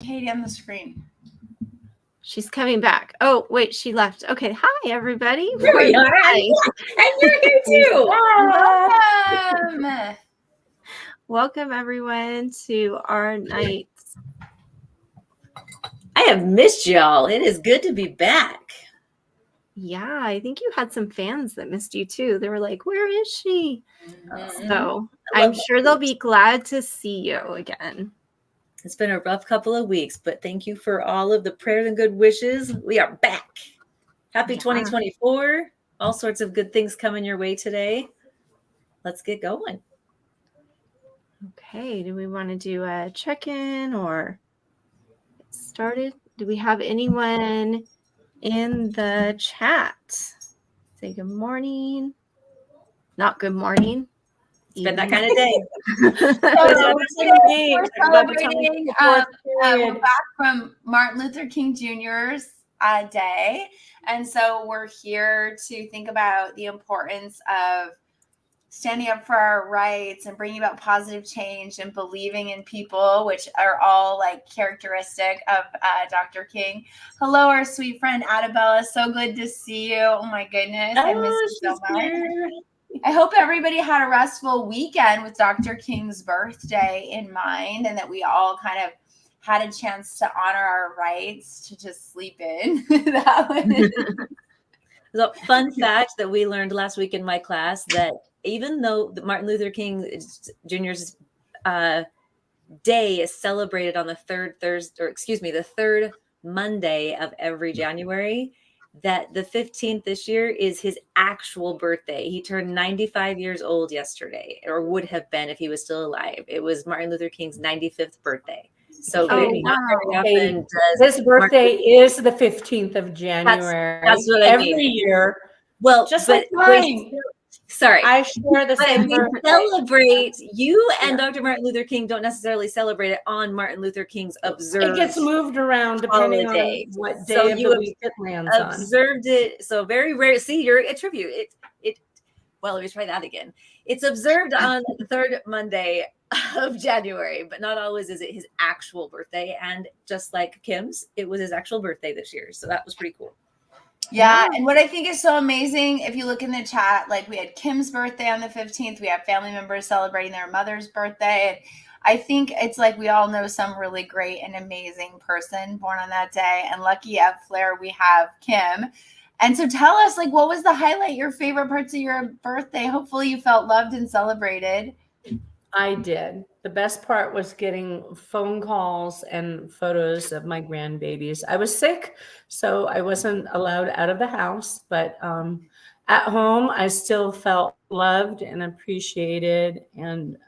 Katie on the screen. She's coming back. Oh, wait, she left. Okay. Hi, everybody. There we are. And you're here too. Welcome. Welcome, everyone, to our night. I have missed y'all. It is good to be back. Yeah, I think you had some fans that missed you too. They were like, where is she? So I'm sure they'll be glad to see you again. It's been a rough couple of weeks, but thank you for all of the prayers and good wishes. We are back. Happy 2024. All sorts of good things coming your way today. Let's get going. Okay, do we want to do a check-in or get started? Do we have anyone in the chat? Say good morning. Not good morning. It's been that kind of day. We're back from Martin Luther King Jr.'s day. And so we're here to think about the importance of standing up for our rights and bringing about positive change and believing in people, which are all like characteristic of Dr. King. Hello, our sweet friend Adabella. So good to see you. Oh my goodness. I miss you so much. Here. I hope everybody had a restful weekend with Dr. King's birthday in mind, and that we all kind of had a chance to honor our rights to just sleep in. So, fun fact that we learned last week in my class, that even though Martin Luther King Jr.'s day is celebrated on the third Monday of every January, that the 15th this year is his actual birthday. He turned 95 years old yesterday, or would have been if he was still alive. It was Martin Luther King's 95th birthday. So not very often does his birthday is the 15th of January. That's what I mean. Every year. Well, just like mine. Sorry. I share the same birthday. Celebrate. You and Dr. Martin Luther King don't necessarily celebrate it on Martin Luther King's observed. It gets moved around depending on what day of the week it lands on. Observed it. So very rare. See, you're a tribute. Well, let me try that again. It's observed on the third Monday of January, but not always is it his actual birthday. And just like Kim's, it was his actual birthday this year. So that was pretty cool. Yeah, and what I think is so amazing, if you look in the chat, like we had Kim's birthday on the 15th, we have family members celebrating their mother's birthday. And I think it's like we all know some really great and amazing person born on that day. And lucky at Flair, we have Kim. And so tell us, like, what was the highlight, your favorite parts of your birthday? Hopefully you felt loved and celebrated. I did. The best part was getting phone calls and photos of my grandbabies. I was sick, so I wasn't allowed out of the house, but at home, I still felt loved and appreciated, and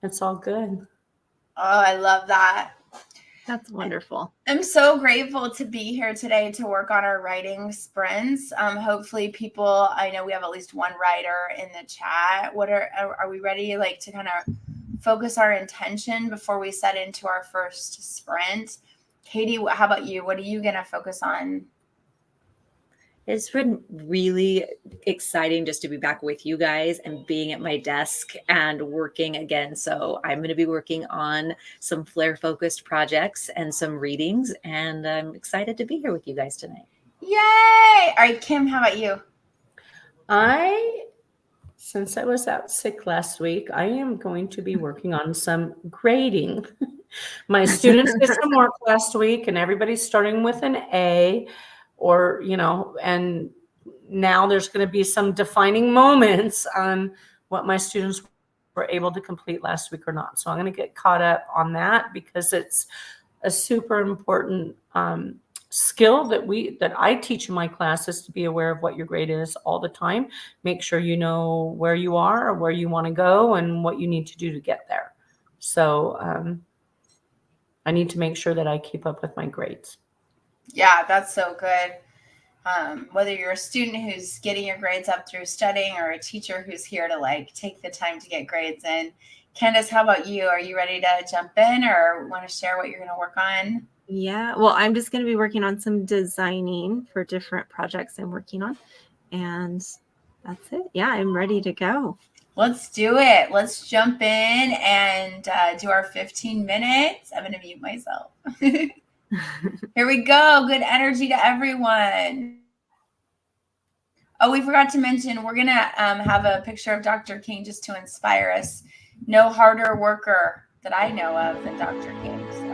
it's all good. Oh, I love that. That's wonderful. I'm so grateful to be here today to work on our writing sprints. Hopefully people, I know we have at least one writer in the chat. Are we ready to kind of focus our intention before we set into our first sprint? Katie, how about you? What are you going to focus on? It's been really exciting just to be back with you guys and being at my desk and working again. So I'm going to be working on some Flair-focused projects and some readings, and I'm excited to be here with you guys tonight. Yay! All right, Kim, how about you? Since I was out sick last week, I am going to be working on some grading. My students did some work last week, and everybody's starting with an A. And now there's going to be some defining moments on what my students were able to complete last week or not. So I'm going to get caught up on that because it's a super important skill that I teach in my classes, to be aware of what your grade is all the time. Make sure you know where you are or where you want to go and what you need to do to get there. So I need to make sure that I keep up with my grades. Yeah, that's so good. Whether you're a student who's getting your grades up through studying or a teacher who's here to take the time to get grades in. Candace, how about you? Are you ready to jump in or want to share what you're going to work on? Yeah, well, I'm just going to be working on some designing for different projects I'm working on. And that's it. Yeah, I'm ready to go. Let's do it. Let's jump in and do our 15 minutes. I'm going to mute myself. Here we go. Good energy to everyone. Oh, we forgot to mention, we're going to have a picture of Dr. King just to inspire us. No harder worker that I know of than Dr. King. So.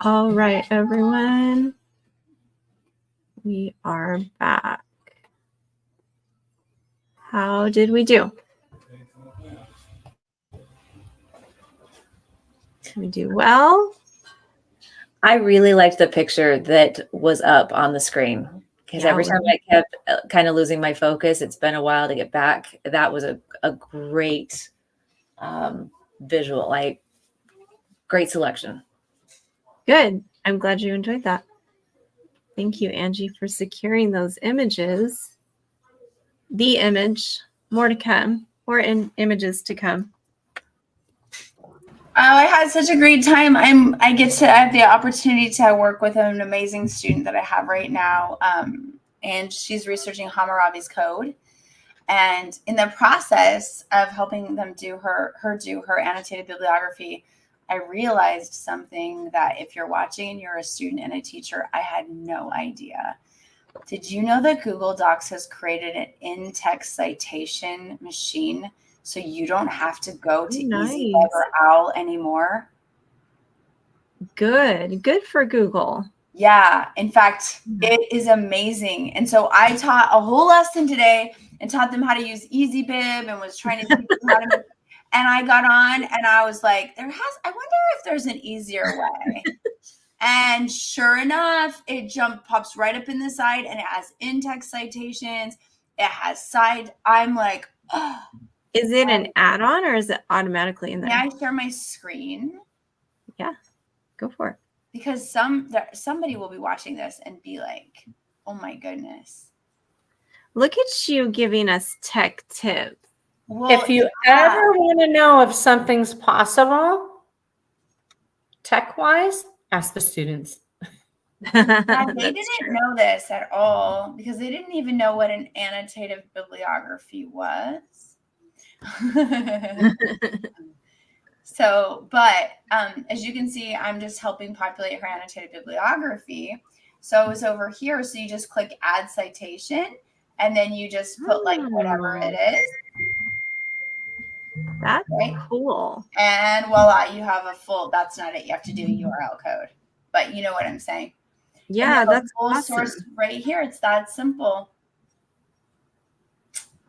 All right, everyone. We are back. How did we do? Did we do well? I really liked the picture that was up on the screen because Yeah, every time I kept kind of losing my focus, it's been a while to get back. That was a great visual, like great selection. Good. I'm glad you enjoyed that. Thank you, Angie, for securing those images. The image, more to come, more images to come. I had such a great time. I have the opportunity to work with an amazing student that I have right now, and she's researching Hammurabi's code. And in the process of helping them do her annotated bibliography, I realized something that if you're watching and you're a student and a teacher, I had no idea. Did you know that Google Docs has created an in-text citation machine so you don't have to go to EasyWeb or OWL anymore? Good for Google. Yeah, in fact, it is amazing. And so I taught a whole lesson today and taught them how to use EasyBib and was trying to teach them how to make, and I got on and I was like, I wonder if there's an easier way. And sure enough, it pops right up in the side and it has in-text citations. It has I'm like, oh. Is it an add-on or is it automatically in there? May I share my screen? Yeah, go for it. Because somebody will be watching this and be like, oh my goodness. Look at you giving us tech tips. Well, If you ever want to know if something's possible, tech-wise, ask the students. Yeah, they didn't know this at all because they didn't even know what an annotative bibliography was. So, but as you can see, I'm just helping populate her annotated bibliography. So it's over here. So you just click add citation and then you just put like whatever it is. That's cool. And voila, you have a full, that's not it. You have to do a URL code, but you know what I'm saying? Yeah, that's full awesome. source right here. It's that simple.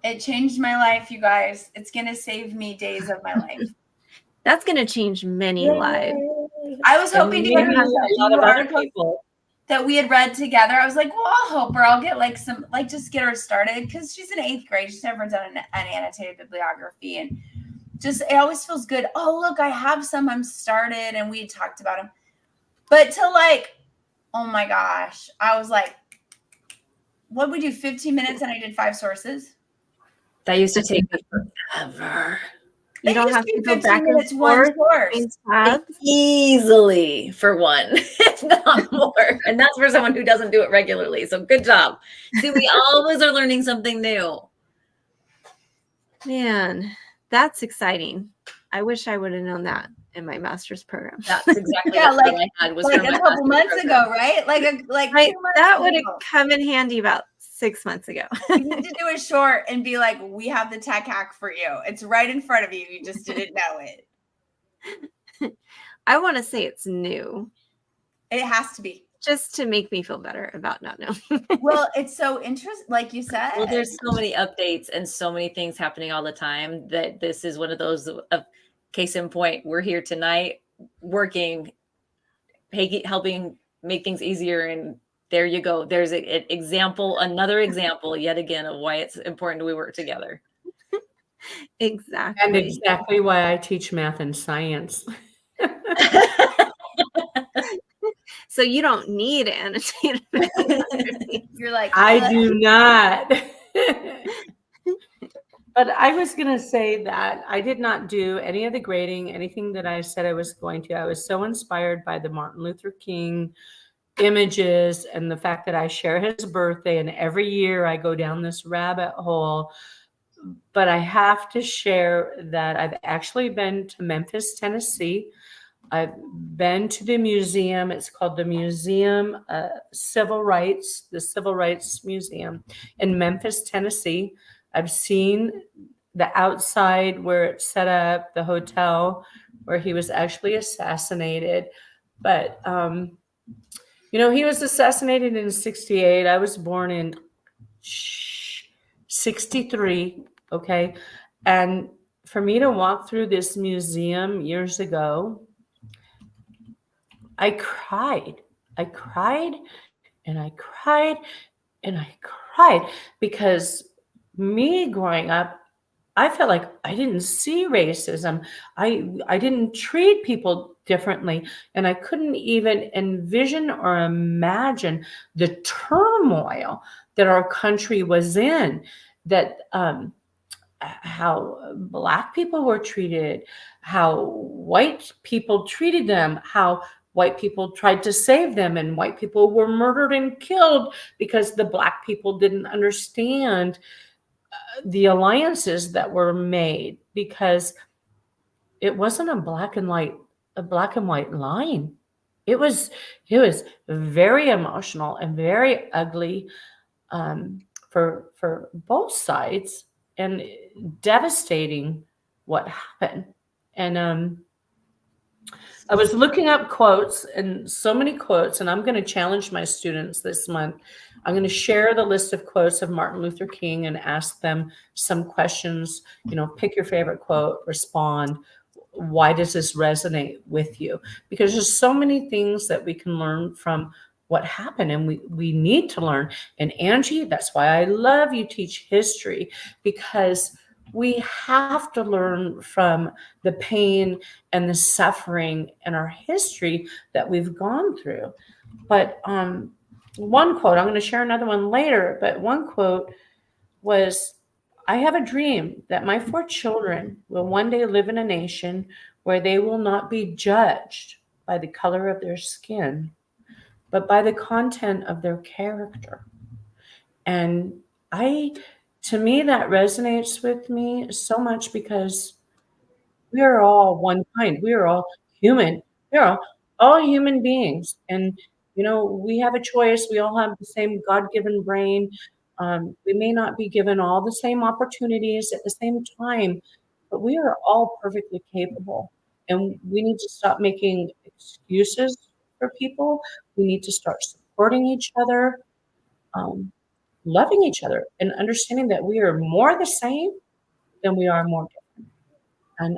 It changed my life, you guys. It's going to save me days of my life. That's going to change many lives. I was hoping to get a lot of other people that we had read together. I was like, well, I'll help her. I'll get like some, like just get her started because she's in 8th grade. She's never done an annotated bibliography. And just, it always feels good. Oh, look, I have some. I'm started. And we had talked about them. But to like, oh my gosh, I was like, what we do, 15 minutes and I did 5 sources? That used to take me forever. You don't have to go back and forth. Easily for one, if not more. And that's for someone who doesn't do it regularly. So good job. See, we always are learning something new. Man, that's exciting. I wish I would have known that in my master's program. That's exactly what I had was like from a couple months ago, right? Like right, that would have come in handy about 6 months ago. You need to do a short and be like, we have the tech hack for you. It's right in front of you. You just didn't know it. I want to say it's new. It has to be. Just to make me feel better about not knowing. Well, it's so interesting, like you said. Well, there's so many updates and so many things happening all the time that this is one of those case in point. We're here tonight working, helping make things easier. And there you go. There's an example, another example yet again of why it's important we work together. Exactly. And exactly why I teach math and science. So you don't need annotated. You're like, I do not. But I was going to say that I did not do any of the grading, anything that I said I was going to. I was so inspired by the Martin Luther King images and the fact that I share his birthday, and every year I go down this rabbit hole. But I have to share that I've actually been to Memphis, Tennessee. I've been to the museum. It's called the Museum Civil Rights, the Civil Rights Museum in Memphis, Tennessee. I've seen the outside where it's set up, the hotel where he was actually assassinated. But he was assassinated in 68. I was born in 63. Okay. And for me to walk through this museum years ago, I cried. I cried and I cried and I cried because me growing up, I felt like I didn't see racism. I didn't treat people differently, and I couldn't even envision or imagine the turmoil that our country was in. That how Black people were treated, how white people treated them, how white people tried to save them, and white people were murdered and killed because the Black people didn't understand the alliances that were made, because it wasn't a black and white line. It was very emotional and very ugly, for both sides, and devastating what happened. And I was looking up quotes, and so many quotes, and I'm going to challenge my students this month. I'm going to share the list of quotes of Martin Luther King and ask them some questions. Pick your favorite quote, respond. Why does this resonate with you? Because there's so many things that we can learn from what happened, and we need to learn. And Angie, that's why I love you teach history, because we have to learn from the pain and the suffering and our history that we've gone through. But one quote, I'm going to share another one later, but one quote was, I have a dream that my 4 children will one day live in a nation where they will not be judged by the color of their skin, but by the content of their character. And to me, that resonates with me so much, because we are all one kind. We are all human. We are all human beings. And, we have a choice. We all have the same God-given brain. We may not be given all the same opportunities at the same time, but we are all perfectly capable. And we need to stop making excuses for people. We need to start supporting each other, loving each other, and understanding that we are more the same than we are more different. And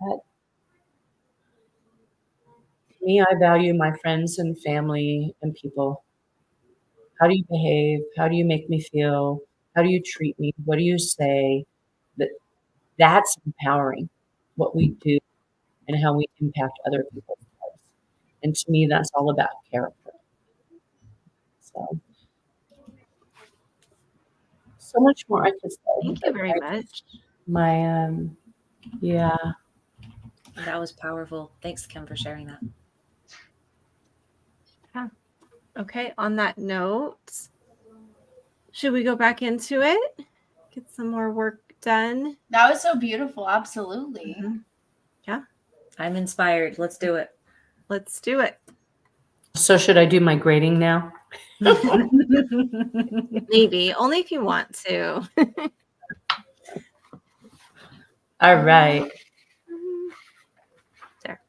that, to me, I value my friends and family and people. How do you behave? How do you make me feel? How do you treat me? What do you say? That's empowering, what we do and how we impact other people's lives. And to me, that's all about character. So much more I could say. Thank you very much. Yeah. That was powerful. Thanks, Kim, for sharing that. Yeah. Okay. On that note, should we go back into it? Get some more work done. That was so beautiful. Absolutely. Mm-hmm. Yeah. I'm inspired. Let's do it. Let's do it. So should I do my grading now? Maybe. Only if you want to. All right. There.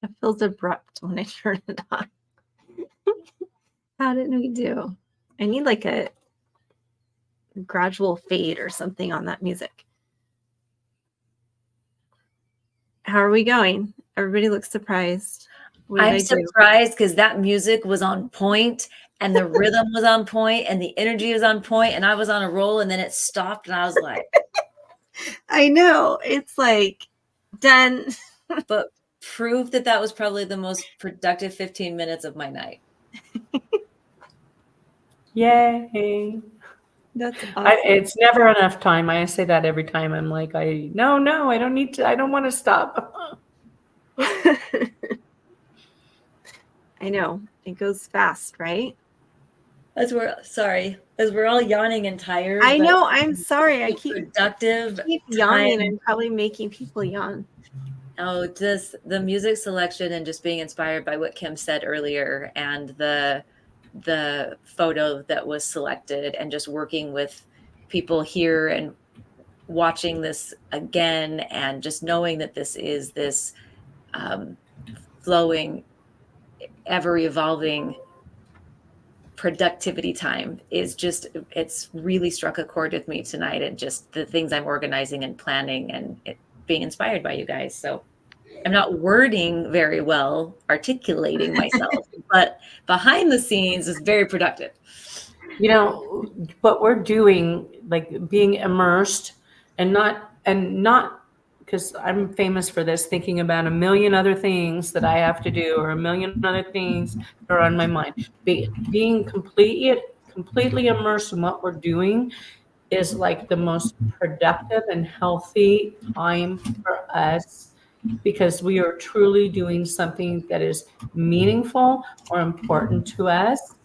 It feels abrupt when I turn it on. How did we do? I need like a gradual fade or something on that music. How are we going? Everybody looks surprised. What did I'm I do? surprised because that music was on point and the rhythm was on point and the energy was on point and I was on a roll and then it stopped and I was like, I know. It's like done. but proof that that was probably the most productive 15 minutes of my night. Yay. That's awesome. It's never enough time. I say that every time. I'm like, no, I don't need to. I don't want to stop. I know. It goes fast, right? As we're all yawning and tired. I but know. I'm sorry. I the keep productive yawning. time. I'm probably making people yawn. Oh, just the music selection and just being inspired by what Kim said earlier and the photo that was selected and just working with people here and watching this again and just knowing that this is this flowing, ever evolving productivity time is just, it's really struck a chord with me tonight, and just the things I'm organizing and planning and being inspired by you guys. So I'm not wording very well, articulating myself, but behind the scenes is very productive. You know, what we're doing, like being immersed and not because I'm famous for this, thinking about a million other things that I have to do or a million other things that are on my mind. Being completely immersed in what we're doing is like the most productive and healthy time for us, because we are truly doing something that is meaningful or important to us.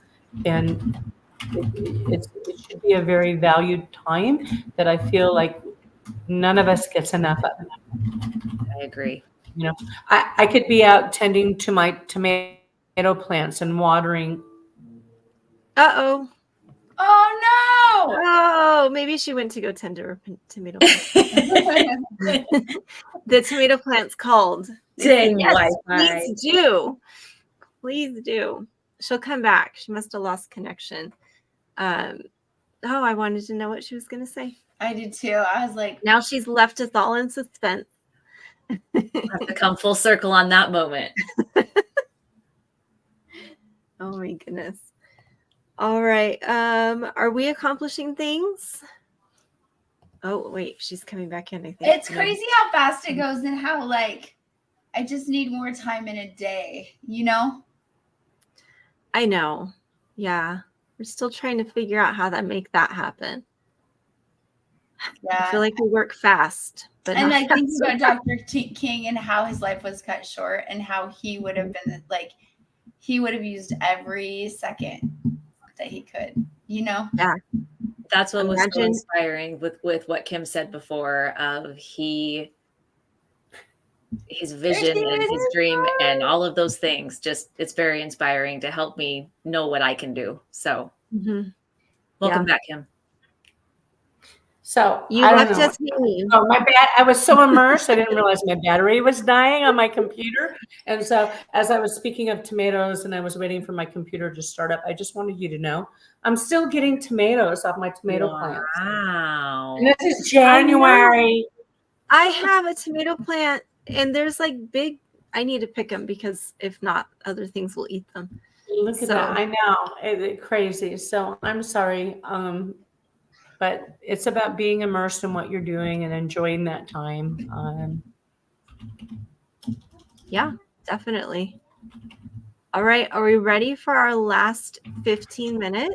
And it should be a very valued time that I feel like none of us gets enough of. I agree. You know, I could be out tending to my tomato plants and watering. Uh-oh. Oh Oh, maybe she went to go tend to her tomato plant. no! The tomato plant's called. Dang Yes, Wi-Fi. please do. Please do. She'll come back. She must have lost connection. Oh, I wanted to know what she was going to say. I did too. I was like, Now she's left us all in suspense. Have to come full circle on that moment. Oh my goodness. All right. Are we accomplishing things? Oh, wait, she's coming back in, I think. it's crazy how fast it goes and how like I just need more time in a day, you know? I know. Yeah. We're still trying to figure out how to make that happen. Yeah. I feel like we work fast, but and not like thinking fast. about Dr. King and how his life was cut short and how he would have been like, he would have used every second that he could, you know? That's what was so Imagine- inspiring with what Kim said before of his vision and his dream and all of those things. Just, it's very inspiring to help me know what I can do. So Mhm. welcome back, Kim. So You I don't left know. us hanging. Oh, I was so immersed, I didn't realize my battery was dying on my computer. And so as I was speaking of tomatoes and I was waiting for my computer to start up, I just wanted you to know I'm still getting tomatoes off my tomato plants. Wow. And this is January. I have a tomato plant, and there's like big. I need to pick them because if not, other things will eat them. Look at So- that. I know. It's crazy. So I'm sorry. But it's about being immersed in what you're doing and enjoying that time. Yeah, definitely. All right, are we ready for our last 15 minutes?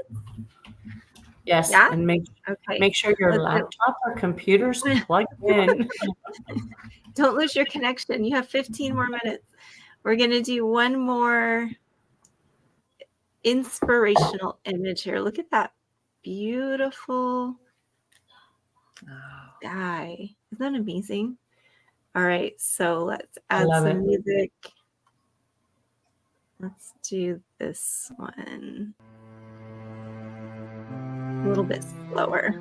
Yes. Yeah? And Okay. make sure your Let's go. laptop or computer's plugged in. Don't lose your connection. You have 15 more minutes. We're going to do one more inspirational image here. Look at that beautiful sky. Isn't that amazing? All right, so let's I add love some it. music. Let's do this one a little bit slower.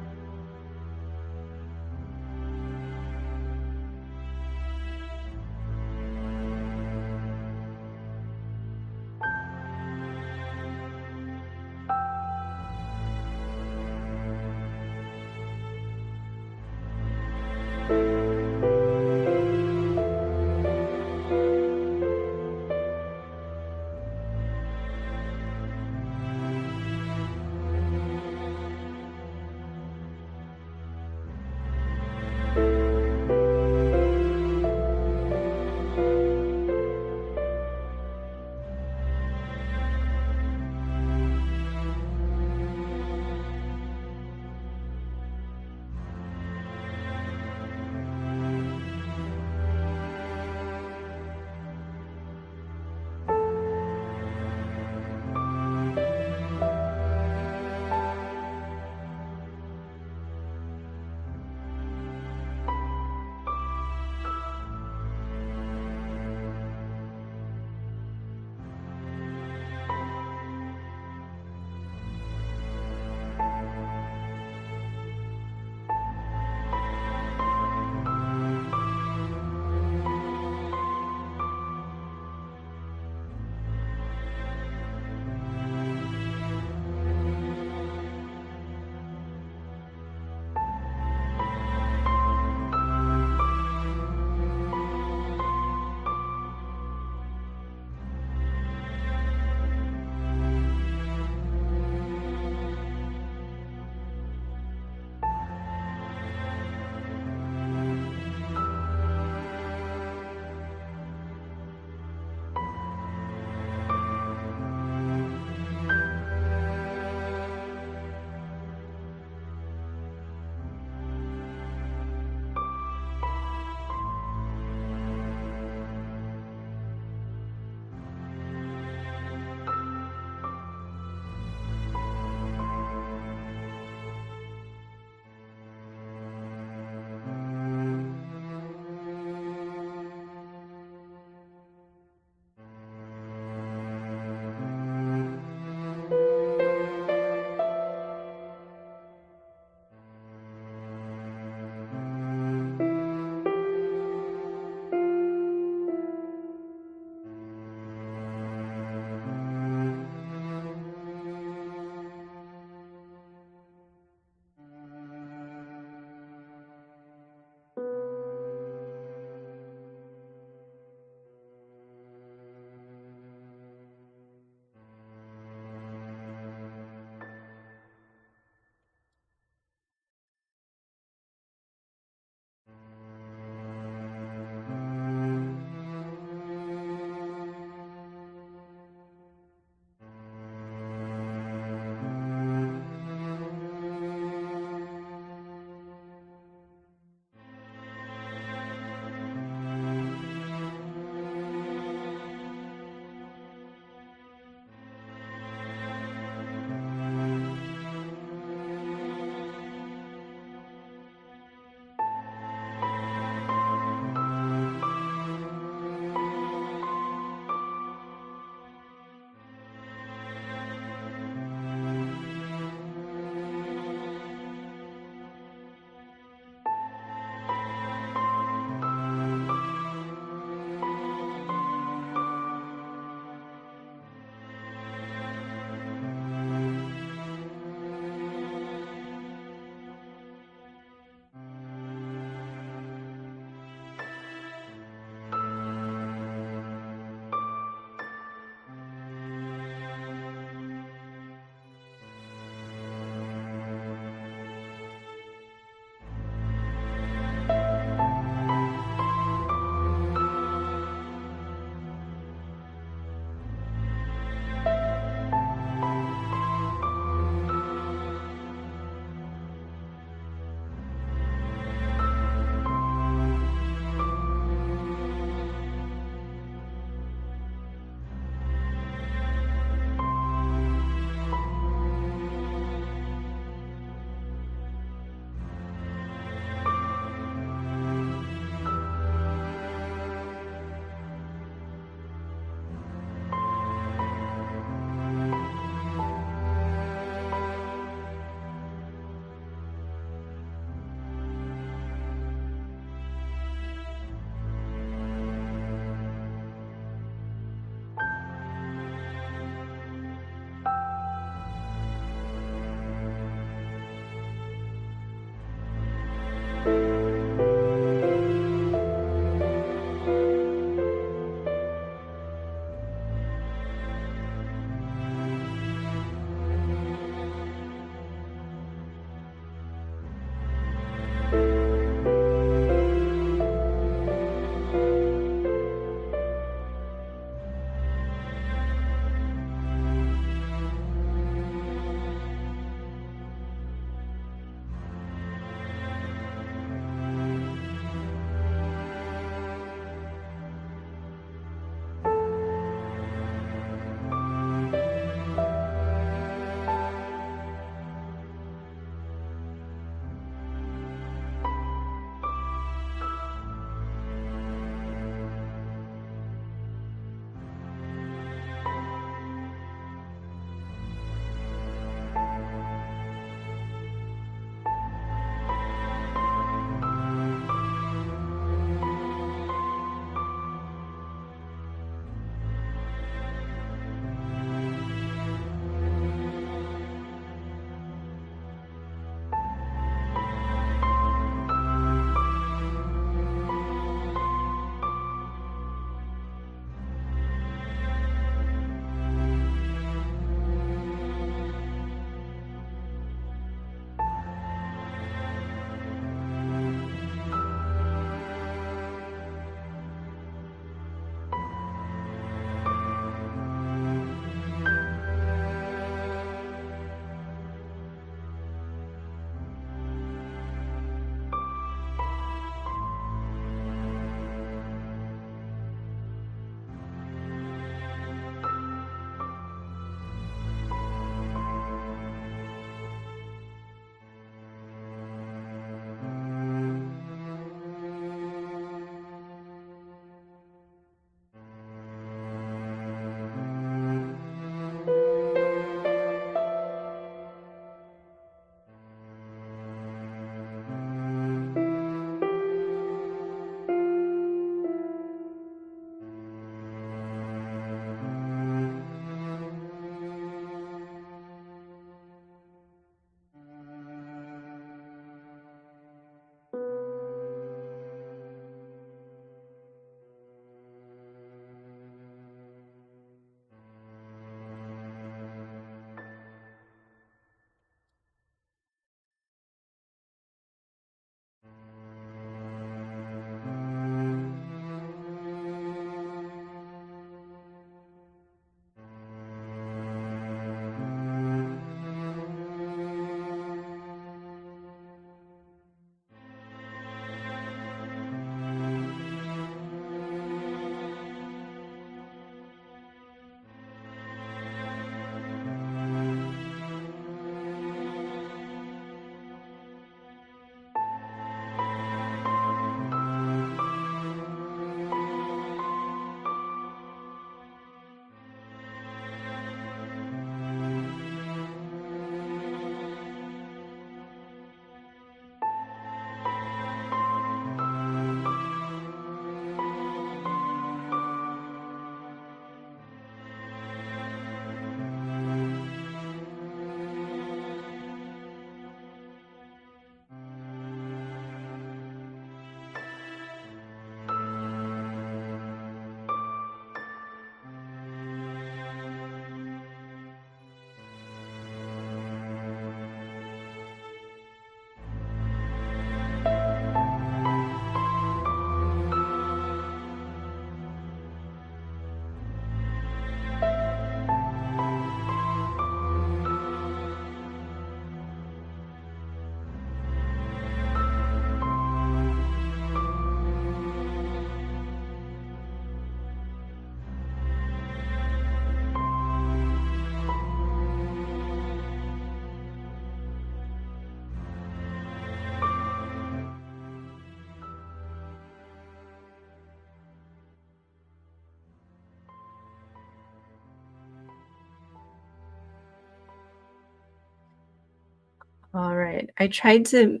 All right. I tried to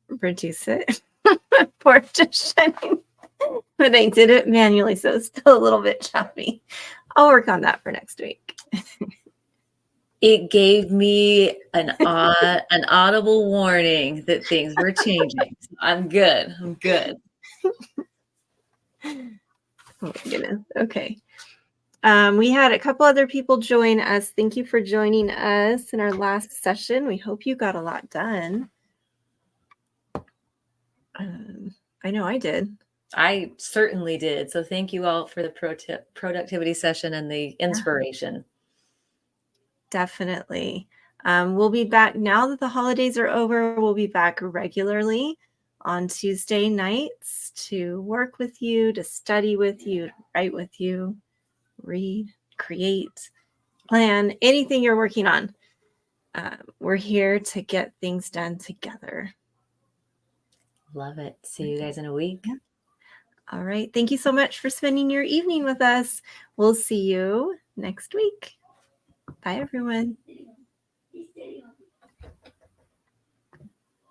reduce it for just shining, but I did it manually, so it's still a little bit choppy. I'll work on that for next week. It gave me an audible warning that things were changing. I'm good. I'm good. Oh my goodness. Okay. We had a couple other people join us. Thank you for joining us in our last session. We hope you got a lot done. I know I did. I certainly did. So thank you all for the productivity session and the inspiration. Definitely. We'll be back now that the holidays are over. We'll be back regularly on Tuesday nights to work with you, to study with you, to write with you, read, create, plan, anything you're working on. We're here to get things done together. Love it. See you guys in a week. Yeah. All right. Thank you so much for spending your evening with us. We'll see you next week. Bye, everyone.